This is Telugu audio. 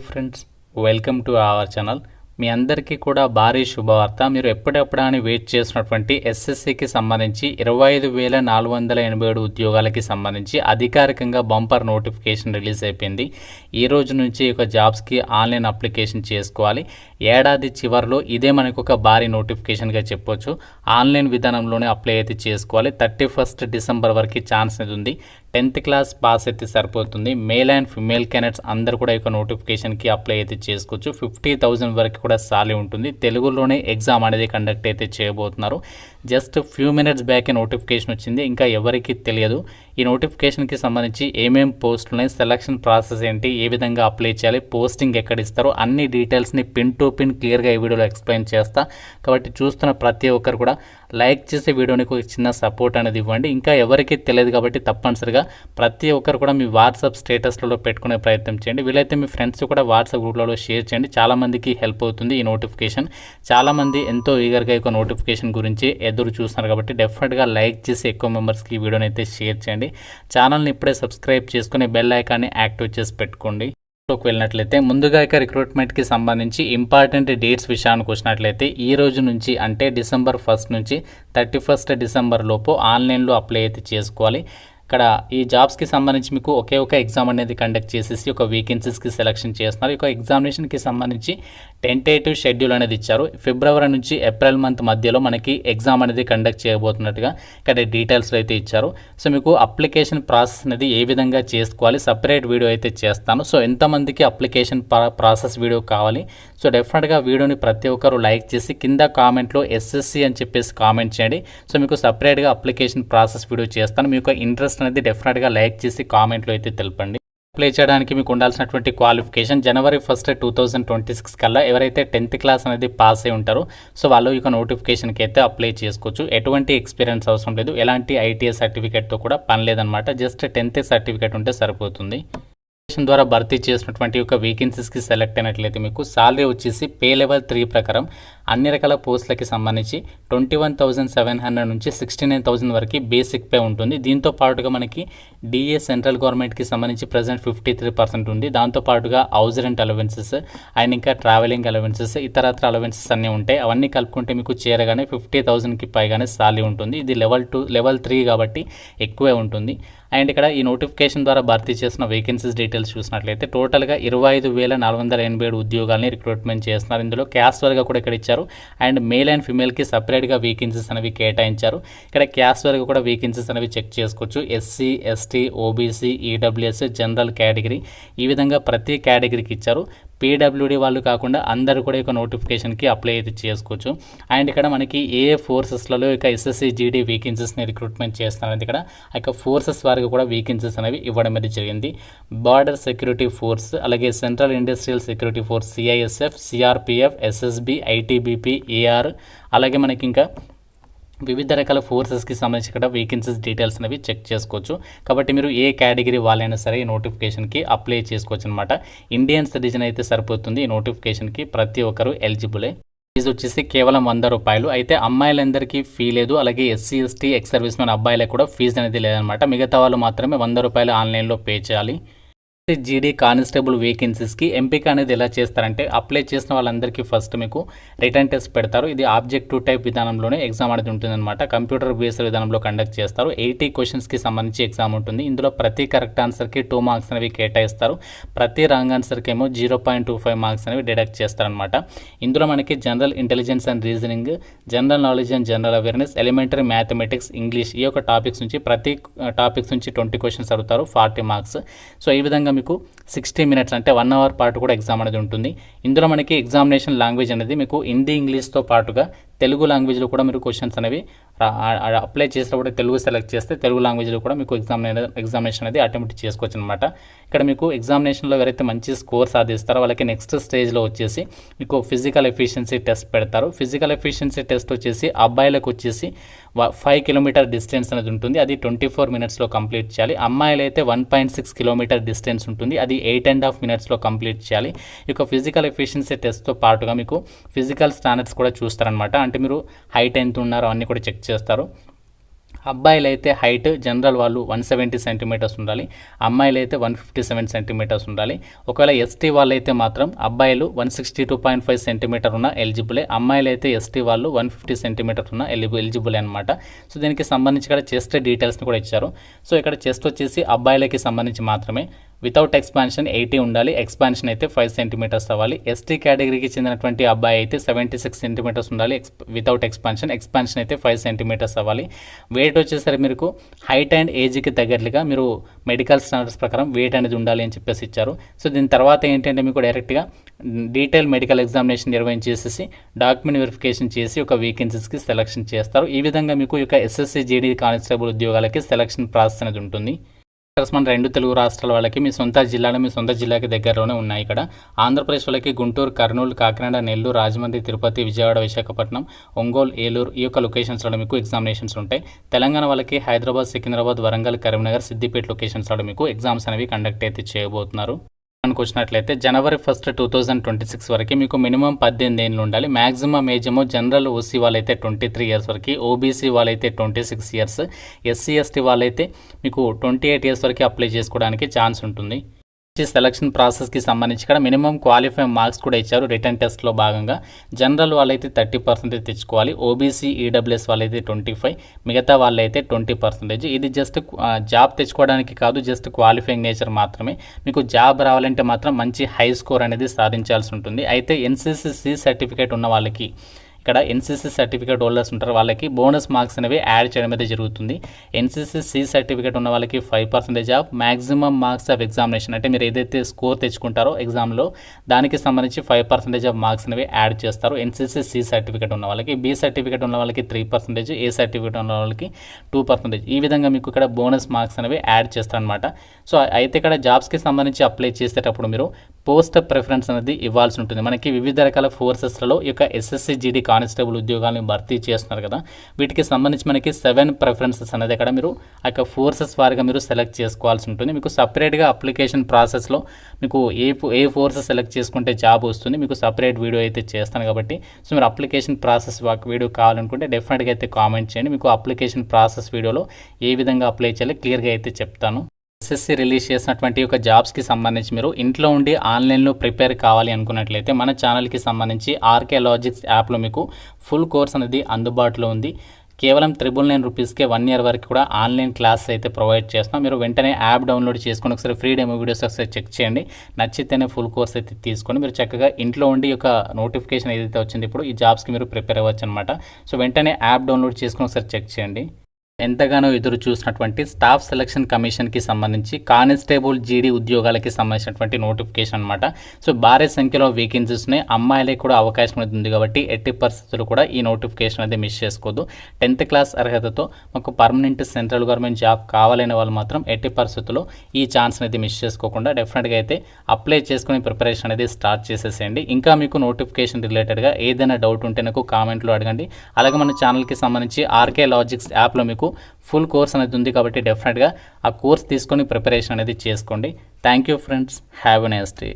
Friends, welcome to our channel. మీ అందరికీ కూడా భారీ శుభవార్త. మీరు ఎప్పుడెప్పుడని వెయిట్ చేసినటువంటి ఎస్ఎస్సికి సంబంధించి 25,487 ఉద్యోగాలకి సంబంధించి అధికారికంగా బంపర్ నోటిఫికేషన్ రిలీజ్ అయిపోయింది. ఈ రోజు నుంచి ఒక జాబ్స్కి ఆన్లైన్ అప్లికేషన్ చేసుకోవాలి. ఏడాది చివరిలో ఇదే మనకు ఒక భారీ నోటిఫికేషన్గా చెప్పొచ్చు. ఆన్లైన్ విధానంలోనే అప్లై అయితే చేసుకోవాలి. 31 డిసెంబర్ వరకు ఛాన్స్ అనేది ఉంది. 10th క్లాస్ పాస్ అయితే సరిపోతుంది. మేల్ అండ్ ఫిమేల్ క్యాండిడేట్స్ అందరూ కూడా ఈ నోటిఫికేషన్కి అప్లై అయితే చేసుకోవచ్చు. 50,000 వరకు కూడా సాలరీ ఉంటుంది. తెలుగులోనే ఎగ్జామ్ అనేది కండక్ట్ అయితే చేయబోతున్నారు. Just few minutes back notification వచ్చింది. ఇంకా ఎవరికి తెలియదు ఈ నోటిఫికేషన్కి సంబంధించి ఏమేం పోస్టులు ఉన్నాయి, సెలక్షన్ ప్రాసెస్ ఏంటి, ఏ విధంగా అప్లై చేయాలి, పోస్టింగ్ ఎక్కడ ఇస్తారో అన్ని డీటెయిల్స్ని పిన్ టు పిన్ క్లియర్గా ఈ వీడియోలో ఎక్స్ప్లెయిన్ చేస్తా. కాబట్టి చూస్తున్న ప్రతి ఒక్కరు కూడా లైక్ చేసే వీడియోని ఒక చిన్న సపోర్ట్ అనేది ఇవ్వండి. ఇంకా ఎవరికి తెలియదు కాబట్టి తప్పనిసరిగా ప్రతి ఒక్కరు కూడా మీ వాట్సాప్ స్టేటస్లలో పెట్టుకునే ప్రయత్నం చేయండి. వీలైతే మీ ఫ్రెండ్స్ కూడా వాట్సాప్ గ్రూప్లలో షేర్ చేయండి. చాలామందికి హెల్ప్ అవుతుంది ఈ నోటిఫికేషన్. చాలామంది ఎంతో ఈగర్గా ఈ నోటిఫికేషన్ గురించి ఎదురు చూస్తున్నారు కాబట్టి డెఫినెట్గా లైక్ చేసి ఎక్కువ మెంబర్స్కి ఈ వీడియోని అయితే షేర్ చేయండి. ఛానల్ని ఇప్పుడే సబ్స్క్రైబ్ చేసుకుని బెల్ ఐకాన్ని యాక్టివేట్ చేసి పెట్టుకోండి. వెళ్ళినట్లయితే ముందుగా రిక్రూట్మెంట్కి సంబంధించి ఇంపార్టెంట్ డేట్స్ విషయానికి వచ్చినట్లయితే ఈ రోజు నుంచి అంటే December 1 నుంచి 31 డిసెంబర్ లోపు ఆన్లైన్లో అప్లై అయితే చేసుకోవాలి. ఇక్కడ ఈ జాబ్స్కి సంబంధించి మీకు ఒకే ఒక ఎగ్జామ్ అనేది కండక్ట్ చేసేసి ఒక వేకెన్సీస్కి సెలెక్షన్ చేస్తున్నారు. ఈ ఎగ్జామినేషన్కి సంబంధించి టెంటేటివ్ షెడ్యూల్ అనేది ఇచ్చారు. ఫిబ్రవరి నుంచి ఏప్రిల్ మంత్ మధ్యలో మనకి ఎగ్జామ్ అనేది కండక్ట్ చేయబోతున్నట్టుగా ఇక్కడ డీటెయిల్స్లో అయితే ఇచ్చారు. సో మీకు అప్లికేషన్ ప్రాసెస్ అనేది ఏ విధంగా చేసుకోవాలి సపరేట్ వీడియో అయితే చేస్తాను. సో ఎంతమందికి అప్లికేషన్ ప్రాసెస్ వీడియో కావాలి, సో డెఫినెట్గా వీడియోని ప్రతి ఒక్కరు లైక్ చేసి కింద కామెంట్లో ఎస్ఎస్సి అని చెప్పేసి కామెంట్ చేయండి. సో మీకు సపరేట్గా అప్లికేషన్ ప్రాసెస్ వీడియో చేస్తాను. మీకు ఇంట్రెస్ట్ అనేది డెఫినెట్గా లైక్ చేసి కామెంట్లో అయితే తెలపండి. అప్లై చేయడానికి మీకు ఉండాల్సినటువంటి క్వాలిఫికేషన్ January 1, 2026 కల్లా ఎవరైతే 10th క్లాస్ అనేది పాస్ అయి ఉంటారో సో వాళ్ళు ఈ నోటిఫికేషన్కి అయితే అప్లై చేసుకోవచ్చు. ఎటువంటి ఎక్స్పీరియన్స్ అవసరం లేదు, ఎలాంటి ఐటీఐ సర్టిఫికేట్తో కూడా పని లేదనమాట. జస్ట్ 10th సర్టిఫికేట్ ఉంటే సరిపోతుంది. ద్వారా భర్తీ చేసినటువంటి ఒక వేకెన్సీస్కి సెలెక్ట్ అయినట్లయితే మీకు సాలరీ వచ్చేసి పే లెవెల్ 3 ప్రకారం అన్ని రకాల పోస్టులకి సంబంధించి 21,700 నుంచి 69,000 వరకు బేసిక్ పే ఉంటుంది. దీంతో పాటుగా మనకి డిఏ సెంట్రల్ గవర్నమెంట్కి సంబంధించి ప్రజెంట్ 53% ఉంది. దాంతో పాటుగా హౌస్ రెంట్ అలవెన్సెస్ అండ్ ఇంకా ట్రావెలింగ్ అలవెన్సెస్ ఇతరత్ర అలవెన్సెస్ అన్నీ ఉంటాయి. అవన్నీ కలుపుకుంటే మీకు చేరగానే 50,000కి పైగానే సాలరీ ఉంటుంది. ఇది లెవెల్ 3 కాబట్టి ఎక్కువే ఉంటుంది. అండ్ ఇక్కడ ఈ నోటిఫికేషన్ ద్వారా భర్తీ చేసిన వేకెన్సీస్ డీటెయిల్స్ చూసినట్లయితే టోటల్గా 25,487 ఉద్యోగాలని రిక్రూట్మెంట్ చేస్తున్నారు. ఇందులో క్యాస్ట్ వర్గా కూడా ఇక్కడ ఇచ్చారు. అండ్ మేల్ అండ్ ఫిమేల్కి సపరేట్గా వేకెన్సీస్ అనేవి కేటాయించారు. ఇక్కడ క్యాస్ట్ వర్గా కూడా వేకెన్సీస్ అనేవి చెక్ చేసుకోవచ్చు. SC, ST, OBC, EWS, general category ఈ విధంగా ప్రతి కేటగిరీకి ఇచ్చారు. పీడబ్ల్యూడీ వాళ్ళు కాకుండా అందరూ కూడా ఈ నోటిఫికేషన్కి అప్లై అయితే చేసుకోవచ్చు. అండ్ ఇక్కడ మనకి ఏ ఫోర్సెస్లలో ఎస్ఎస్సి జీడీ వేకెన్సీస్ని రిక్రూట్మెంట్ చేస్తున్నారు. ఇక్కడ ఫోర్సెస్ వారికి కూడా వేకెన్సీస్ అనేవి ఇవ్వడం అనేది జరిగింది. బార్డర్ సెక్యూరిటీ ఫోర్స్, అలాగే central industrial security force CISF, CRPF, SSB, ITBP, AR, అలాగే మనకి ఇంకా వివిధ రకాల ఫోర్సెస్కి సంబంధించి ఇక్కడ వేకెన్సీస్ డీటెయిల్స్ అనేవి చెక్ చేసుకోవచ్చు. కాబట్టి మీరు ఏ కేటగిరీ వాళ్ళైనా సరే ఈ నోటిఫికేషన్కి అప్లై చేసుకోవచ్చు అనమాట. ఇండియన్ సిటిజన్ అయితే సరిపోతుంది. ఈ నోటిఫికేషన్కి ప్రతి ఒక్కరు ఎలిజిబులే. ఫీజు వచ్చేసి కేవలం 100 రూపాయలు. అయితే అమ్మాయిలందరికీ ఫీ లేదు, అలాగే SC, ST, ex service men అబ్బాయిలకు కూడా ఫీజు అనేది లేదనమాట. మిగతా వాళ్ళు మాత్రమే 100 రూపాయలు ఆన్లైన్లో పే చేయాలి. జీడీ కానిస్టేబుల్ వేకెన్సీస్కి ఎంపిక అనేది ఎలా చేస్తారంటే అప్లై చేసిన వాళ్ళందరికీ ఫస్ట్ మీకు రిటర్న్ టెస్ట్ పెడతారు. ఇది ఆబ్జెక్టివ్ టైప్ విధానంలోనే ఎగ్జామ్ అనేది ఉంటుందన్నమాట. కంప్యూటర్ బేస్డ్ విధానంలో కండక్ట్ చేస్తారు. 80 క్వశ్చన్స్కి సంబంధించి ఎగ్జామ్ ఉంటుంది. ఇందులో ప్రతి కరెక్ట్ ఆన్సర్కి 2 మార్క్స్ అనేవి కేటాయిస్తారు. ప్రతి రాంగ్ ఆన్సర్కి ఏమో 0.25 మార్క్స్ అనేవి డిడక్ట్ చేస్తారనమాట. ఇందులో మనకి general intelligence and reasoning, general knowledge and general awareness, elementary mathematics, English ఈ యొక్క టాపిక్స్ నుంచి ప్రతి టాపిక్స్ నుంచి 20 క్వశ్చన్స్ అడుగుతారు, 40 మార్క్స్. సో ఈ విధంగా మీకు 60 మినిట్స్ అంటే 1 అవర్ పాటు కూడా ఎగ్జామ్ అనేది ఉంటుంది. ఇందులో మనకి ఎగ్జామినేషన్ లాంగ్వేజ్ అనేది మీకు హిందీ, ఇంగ్లీష్తో పాటుగా తెలుగు లాంగ్వేజ్లో కూడా మీరు క్వశ్చన్స్ అనేవి అప్లై చేసినప్పుడు తెలుగు సెలెక్ట్ చేస్తే తెలుగు లాంగ్వేజ్లో కూడా మీకు ఎగ్జామినేషన్ అనేది అటెంప్ట్ చేసుకోవచ్చు అనమాట. ఇక్కడ మీకు ఎగ్జామినేషన్లో ఎవరైతే మంచి స్కోర్ సాధిస్తారో వాళ్ళకి నెక్స్ట్ స్టేజ్లో వచ్చేసి మీకు ఫిజికల్ ఎఫిషియన్సీ టెస్ట్ పెడతారు. ఫిజికల్ ఎఫిషియన్సీ టెస్ట్ వచ్చేసి అబ్బాయిలకు వచ్చేసి 5 కిలోమీటర్ డిస్టెన్స్ అనేది ఉంటుంది. అది 24 మినిట్స్లో కంప్లీట్ చేయాలి. అమ్మాయిలు అయితే 1.6 కిలోమీటర్ డిస్టెన్స్ ఉంటుంది. అది 8.5 మినిట్స్లో కంప్లీట్ చేయాలి. ఇక ఫిజికల్ ఎఫిషియన్సీ టెస్ట్తో పాటుగా మీకు ఫిజికల్ స్టాండర్డ్స్ కూడా చూస్తారనమాట. అంటే మీరు హైట్ ఎంత ఉన్నారో అన్నీ కూడా చెక్ చేస్తారు. అబ్బాయిలు అయితే హైట్ జనరల్ వాళ్ళు 170 సెంటీమీటర్స్ ఉండాలి, అమ్మాయిలు అయితే 157 సెంటీమీటర్స్ ఉండాలి. ఒకవేళ ఎస్టీ వాళ్ళు అయితే మాత్రం అబ్బాయిలు 162.5 సెంటీమీటర్ ఉన్న ఎలిజిబులే, అమ్మాయిలు అయితే ఎస్టీ వాళ్ళు 150 సెంటీమీటర్ ఉన్న ఎలిజిబుల్ అనమాట. సో దీనికి సంబంధించి ఇక్కడ చెస్ట్ డీటెయిల్స్ని కూడా ఇచ్చారు. సో ఇక్కడ చెస్ట్ వచ్చేసి అబ్బాయిలకి సంబంధించి మాత్రమే వితౌట్ ఎక్స్పాన్షన్ 80 ఉండాలి, ఎక్స్పాన్షన్ అయితే 5 సెంటీమీటర్స్ అవ్వాలి. ఎస్టీ కేటగిరీకి చెందినటువంటి అబ్బాయి అయితే 76 సెంటీమీటర్స్ ఉండాలి, వితౌట్ ఎక్స్పాన్షన్ అయితే 5 సెంటీమీటర్స్ అవ్వాలి. వెయిట్ వచ్చేసరికి మీకు హైట్ అండ్ ఏజ్కి తగ్గట్లుగా మీరు మెడికల్ స్టాండర్డ్స్ ప్రకారం వెయిట్ అనేది ఉండాలి అని చెప్పేసి ఇచ్చారు. సో దీని తర్వాత ఏంటంటే మీకు డైరెక్ట్గా డీటెయిల్ మెడికల్ ఎగ్జామినేషన్ నిర్వహించేసి డాక్యుమెంట్ వెరిఫికేషన్ చేసి ఒక వేకెన్సీస్కి సెలక్షన్ చేస్తారు. ఈ విధంగా మీకు యొక్క ఎస్ఎస్సి జీడీ కానిస్టేబుల్ ఉద్యోగాలకి సెలక్షన్ ప్రాసెస్ అనేది ఉంటుంది. మన 2 తెలుగు రాష్ట్రాల వాళ్ళకి మీ సొంత జిల్లాకి దగ్గరలోనే ఉన్నాయి. ఇక్కడ ఆంధ్రప్రదేశ్ వాళ్ళకి గుంటూరు, కర్నూలు, కాకినాడ, నెల్లూరు, రాజమండ్రి, తిరుపతి, విజయవాడ, విశాఖపట్నం, ఒంగోలు, ఏలూరు ఈ యొక్క లొకేషన్స్లో మీకు ఎగ్జామినేషన్స్ ఉంటాయి. తెలంగాణ వాళ్ళకి హైదరాబాద్, సికింద్రాబాద్, వరంగల్, కరీంనగర్, సిద్దిపేట లొకేషన్స్లో మీకు ఎగ్జామ్స్ అనేవి కండక్ట్ అయితే చేయబోతున్నారు. వచ్చినట్లయితే జనవరి 1, 2026 వరకు మీకు మినిమం 18 ఏళ్ళు ఉండాలి. మ్యాక్సిమం ఏజ్ ఏమో జనరల్ ఓసీ వాళ్ళైతే 23 ఇయర్స్ వరకు, ఓబీసీ వాళ్ళైతే 26 ఇయర్స్, ఎస్సీ ఎస్టీ వాళ్ళైతే మీకు 28 ఇయర్స్ వరకు అప్లై చేసుకోవడానికి ఛాన్స్ ఉంటుంది. సెలక్షన్ ప్రాసెస్కి సంబంధించి ఇక్కడ మినిమం క్వాలిఫై మార్క్స్ కూడా ఇచ్చారు రిటర్న్ టెస్ట్లో భాగంగా. జనరల్ వాళ్ళైతే 30% తెచ్చుకోవాలి, ఓబీసీ ఈడబ్ల్యూఎస్ వాళ్ళైతే 25, మిగతా వాళ్ళైతే 20%. ఇది జస్ట్ జాబ్ తెచ్చుకోవడానికి కాదు, జస్ట్ క్వాలిఫైయింగ్ నేచర్ మాత్రమే. మీకు జాబ్ రావాలంటే మాత్రం మంచి హై స్కోర్ అనేది సాధించాల్సి ఉంటుంది. అయితే ఎన్సీసీ సర్టిఫికేట్ ఉన్న వాళ్ళకి ఇక్కడ ఎన్సీసీ సర్టిఫికేట్ హోల్డర్స్ ఉంటారు, వాళ్ళకి బోనస్ మార్క్స్ అనేవి యాడ్ చేయడం అయితే జరుగుతుంది. ఎన్సీసీ సర్టిఫికేట్ ఉన్న వాళ్ళకి 5% of maximum marks of examination, అంటే మీరు ఏదైతే స్కోర్ తెచ్చుకుంటారో ఎగ్జామ్లో దానికి సంబంధించి 5% ఆఫ్ మార్క్స్ అనేవి యాడ్ చేస్తారు ఎన్సీసీ సర్టిఫికేట్ ఉన్న వాళ్ళకి. బి సర్టిఫికేట్ ఉన్న వాళ్ళకి 3%, ఏ సర్టిఫికేట్ ఉన్న వాళ్ళకి 2%. ఈ విధంగా మీకు ఇక్కడ బోనస్ మార్క్స్ అనేవి యాడ్ చేస్తారనమాట. సో అయితే ఇక్కడ జాబ్స్కి సంబంధించి అప్లై చేసేటప్పుడు మీరు పోస్ట్ ప్రిఫరెన్స్ అనేది ఇవ్వాల్సి ఉంటుంది. మనకి వివిధ రకాల ఫోర్సెస్లలో ఈ యొక్క ఎస్ఎస్సి జీడీ కానిస్టేబుల్ ఉద్యోగాలను భర్తీ చేస్తున్నారు కదా, వీటికి సంబంధించి మనకి 7 ప్రిఫరెన్సెస్ అనేది ఇక్కడ మీరు ఆ యొక్క ఫోర్సెస్ వారిగా మీరు సెలెక్ట్ చేసుకోవాల్సి ఉంటుంది. మీకు సపరేట్గా అప్లికేషన్ ప్రాసెస్లో మీకు ఏ ఫోర్సెస్ సెలెక్ట్ చేసుకుంటే జాబ్ వస్తుంది మీకు సపరేట్ వీడియో అయితే చేస్తాను కాబట్టి, సో మీరు అప్లికేషన్ ప్రాసెస్ వీడియో కావాలనుకుంటే డెఫినెట్గా అయితే కామెంట్ చేయండి. మీకు అప్లికేషన్ ప్రాసెస్ వీడియోలో ఏ విధంగా అప్లై చేయాలో క్లియర్గా అయితే చెప్తాను. ఎస్ఎస్సి రిలీజ్ చేసినటువంటి ఒక జాబ్స్కి సంబంధించి మీరు ఇంట్లో ఉండి ఆన్లైన్లో ప్రిపేర్ కావాలి అనుకున్నట్లయితే మన ఛానల్కి సంబంధించి ఆర్కే లాజిక్స్ యాప్లో మీకు ఫుల్ కోర్స్ అనేది అందుబాటులో ఉంది. కేవలం 999 రూపీస్కే 1 ఇయర్ వరకు కూడా ఆన్లైన్ క్లాస్ అయితే ప్రొవైడ్ చేస్తాం. మీరు వెంటనే యాప్ డౌన్లోడ్ చేసుకొని ఒకసారి ఫ్రీ డెమో వీడియోస్ ఒకసారి చెక్ చేయండి. నచ్చితేనే ఫుల్ కోర్స్ అయితే తీసుకొని మీరు చక్కగా ఇంట్లో ఉండి ఒక నోటిఫికేషన్ ఏదైతే వచ్చింది ఇప్పుడు ఈ జాబ్స్కి మీరు ప్రిపేర్ అవ్వచ్చు అనమాట. సో వెంటనే యాప్ డౌన్లోడ్ చేసుకొని ఒకసారి చెక్ చేయండి. ఎంతగానో ఎదురు చూసినటువంటి స్టాఫ్ సెలక్షన్ కమిషన్కి సంబంధించి కానిస్టేబుల్ జీడీ ఉద్యోగాలకి సంబంధించినటువంటి నోటిఫికేషన్ అనమాట. సో భారీ సంఖ్యలో వేకెన్సీస్ ఉన్నాయి, అమ్మాయిలకి కూడా అవకాశం అనేది ఉంది కాబట్టి ఎట్టి పరిస్థితులు కూడా ఈ నోటిఫికేషన్ అయితే మిస్ చేసుకోవద్దు. 10th క్లాస్ అర్హతతో మాకు పర్మనెంట్ సెంట్రల్ గవర్నమెంట్ జాబ్ కావాలనే వాళ్ళు మాత్రం ఎట్టి పరిస్థితుల్లో ఈ ఛాన్స్ అనేది మిస్ చేసుకోకుండా డెఫినెట్గా అయితే అప్లై చేసుకుని ప్రిపరేషన్ అనేది స్టార్ట్ చేసేసేయండి. ఇంకా మీకు నోటిఫికేషన్ రిలేటెడ్గా ఏదైనా డౌట్ ఉంటే నాకు కామెంట్లో అడగండి. అలాగే మన ఛానల్కి సంబంధించి ఆర్కే లాజిక్స్ యాప్లో మీకు ఫుల్ కోర్స్ అనేది ఉంది కాబట్టి డెఫినెట్గా ఆ కోర్స్ తీసుకొని ప్రిపరేషన్ అనేది చేసుకోండి. Thank you friends, have a nice day.